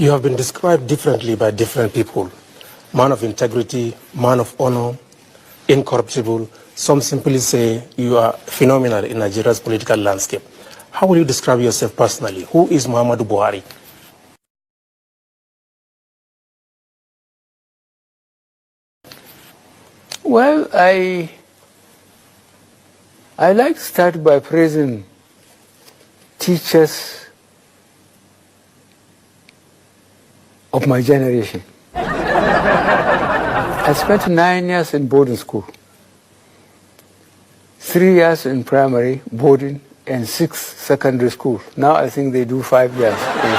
You have been described differently by different people. Man of integrity, man of honor, incorruptible. Some simply say you are phenomenal in Nigeria's political landscape. How will you describe yourself personally? Who is Muhammadu Buhari? Well, I like to start by praising teachers of my generation. I spent 9 years in boarding school, 3 years in primary boarding, and 6 secondary school. Now I think they do 5 years or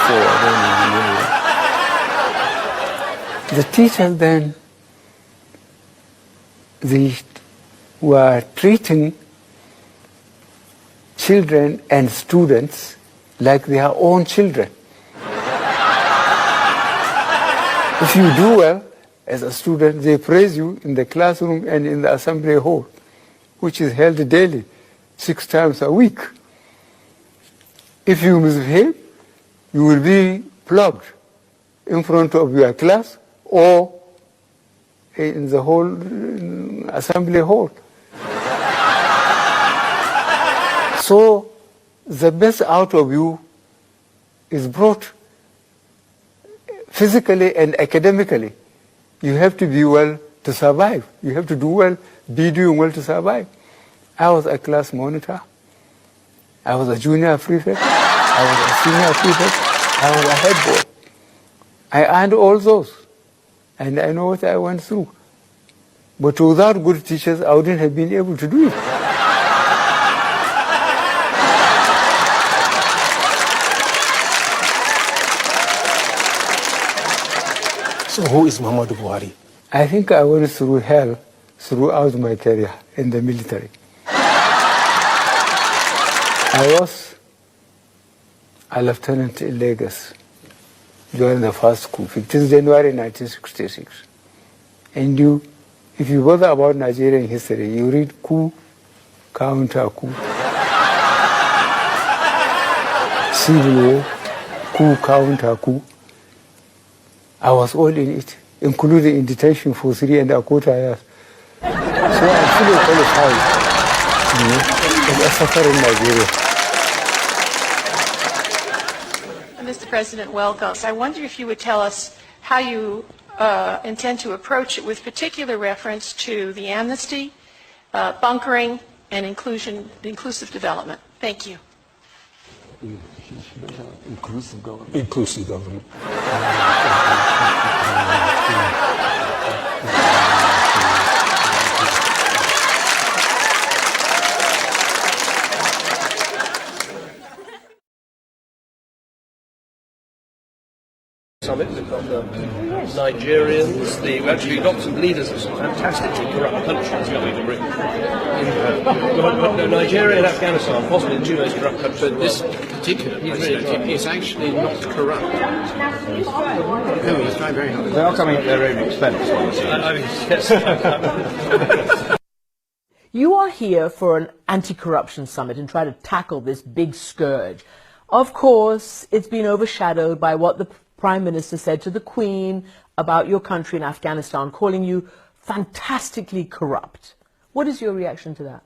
4. The teachers then, they were treating children and students like their own children. If you do well as a student, they praise you in the classroom and in the assembly hall, which is held daily, 6 times a week. If you misbehave, you will be flogged in front of your class or in the whole assembly hall. So the best out of you is brought physically and academically. You have to be well to survive. You have to do well, be doing well to survive. I was a class monitor. I was a junior prefect. I was a senior prefect. I was a head boy. I earned all those. And I know what I went through. But without good teachers, I wouldn't have been able to do it. So who is Muhammadu Buhari? I think I went through hell throughout my career in the military. I was a lieutenant in Lagos during the first coup, 15th January 1966. And if you bother about Nigerian history, you read coup, counter coup, civil war, coup, counter coup. I was all in it, including in detention for 3¼ years. So I'm fully qualified as a sufferer in Nigeria. Mr. President, welcome. I wonder if you would tell us how you intend to approach it with particular reference to the amnesty, bunkering, and inclusive development. Thank you. Inclusive government. Inclusive government. Summit, we've got the Nigerians, we've actually got some leaders of some fantastically corrupt countries coming to Britain. Nigeria and Afghanistan, possibly the 2 most corrupt countries. But this particular president is actually not corrupt. No, he's trying very hard. They are coming at their own expense. Yes. You are here for an anti-corruption summit and try to tackle this big scourge. Of course, it's been overshadowed by what the Prime Minister said to the Queen about your country in Afghanistan, calling you fantastically corrupt. What is your reaction to that?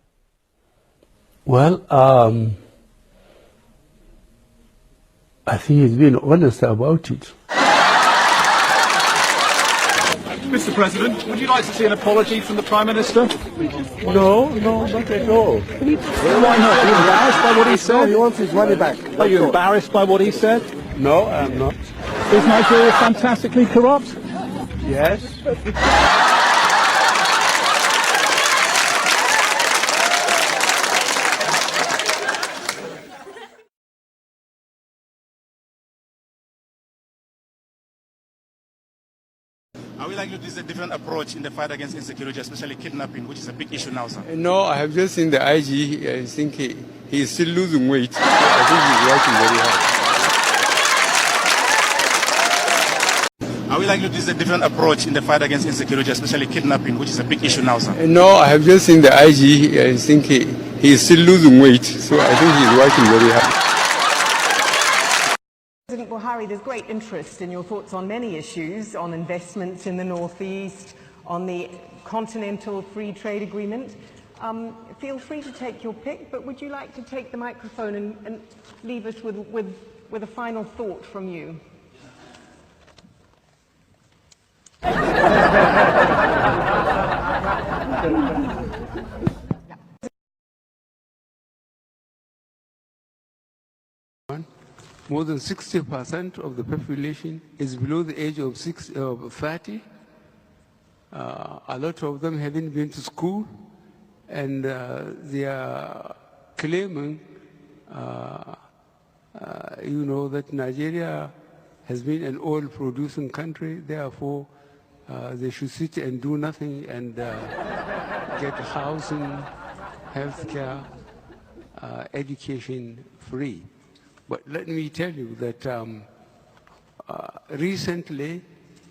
Well, I think he's been honest about it. Mr. President, would you like to see an apology from the Prime Minister? No, not at all. Why not? Are you embarrassed by what he said? He wants his money back. Are you embarrassed by what he said? No, I'm not. Is Nigeria fantastically corrupt? Yes. Are we likely to use a different approach in the fight against insecurity, especially kidnapping, which is a big issue now, sir? No, I have just seen the IG. I think he is still losing weight. So I think he's working very hard. Are we likely to use a different approach in the fight against insecurity, especially kidnapping, which is a big issue now, sir? No, I have just seen the IG. I think he is still losing weight. So I think he's working very hard. President Buhari, there's great interest in your thoughts on many issues, on investments in the Northeast, on the Continental Free Trade Agreement. Feel free to take your pick, but would you like to take the microphone and leave us with a final thought from you? More than 60% of the population is below the age of 30. A lot of them haven't been to school, and they are claiming, that Nigeria has been an oil-producing country. Therefore, they should sit and do nothing and get housing, healthcare, education free. But let me tell you that recently,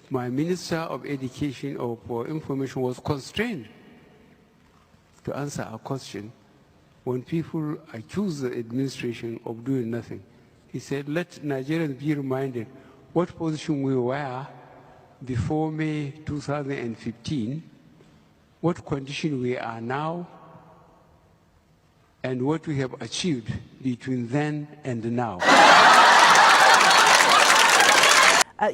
my Minister of Education or for Information was constrained to answer a question when people accuse the administration of doing nothing. He said, let Nigerians be reminded what position we were before May 2015, what condition we are now, and what we have achieved between then and now.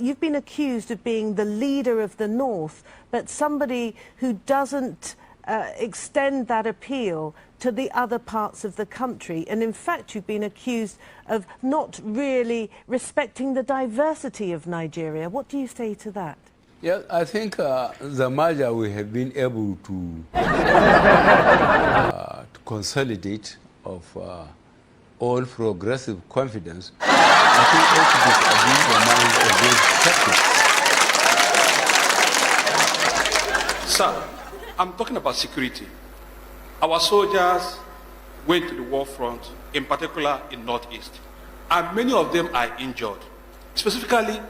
You've been accused of being the leader of the North, but somebody who doesn't extend that appeal to the other parts of the country. And in fact, you've been accused of not really respecting the diversity of Nigeria. What do you say to that? Yeah, I think the merger we have been able to consolidate of all progressive confidence, I think it is the mind of those Sir, I'm talking about security. Our soldiers went to the war front, in particular in Northeast, and many of them are injured. Specifically,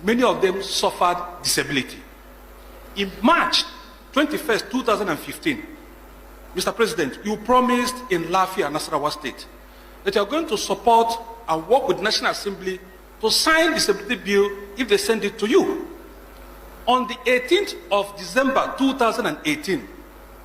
many of them suffered disability. In March 21st, 2015, Mr. President, you promised in Lafia, Nasarawa State, that you are going to support and work with the National Assembly to sign the disability bill if they send it to you. On the 18th of December 2018,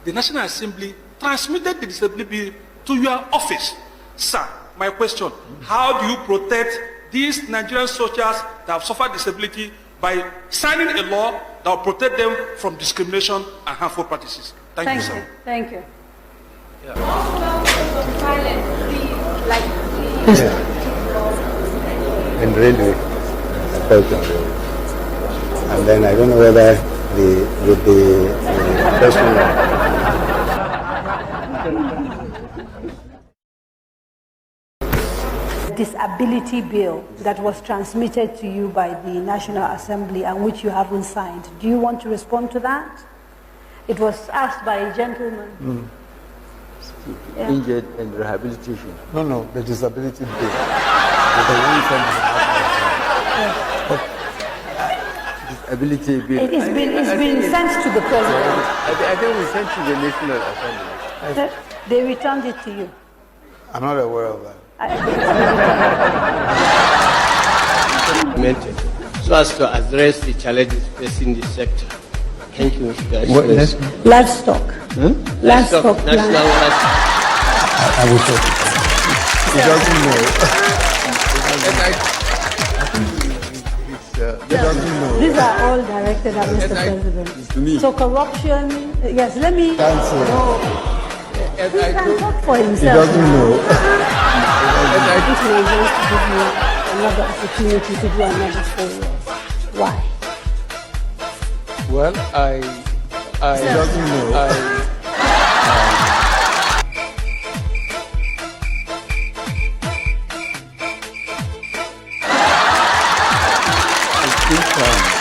the National Assembly transmitted the disability bill to your office. Sir, my question, how do you protect these Nigerian soldiers that have suffered disability by signing a law that will protect them from discrimination and harmful practices? Thank you, sir. Thank you. Yeah. And railway, and then I don't know whether with the person. Disability bill that was transmitted to you by the National Assembly and which you haven't signed. Do you want to respond to that? It was asked by a gentleman. Yeah. Injured and rehabilitation. No, the disability bill. Disability bill. It's been sent to the President. I think we sent to the National Assembly. They returned it to you. I'm not aware of that. So as to address the challenges facing the sector. Thank you, Mr. Livestock. Livestock. National livestock. I will talk. He doesn't know. He doesn't know. These are all directed at Mr. President. To me. So corruption, yes, let me... Cancel. No. He can talk for himself. He doesn't know. I think we are going to give you another opportunity to do another 4 years. Why? Well, I doesn't know. Thank you.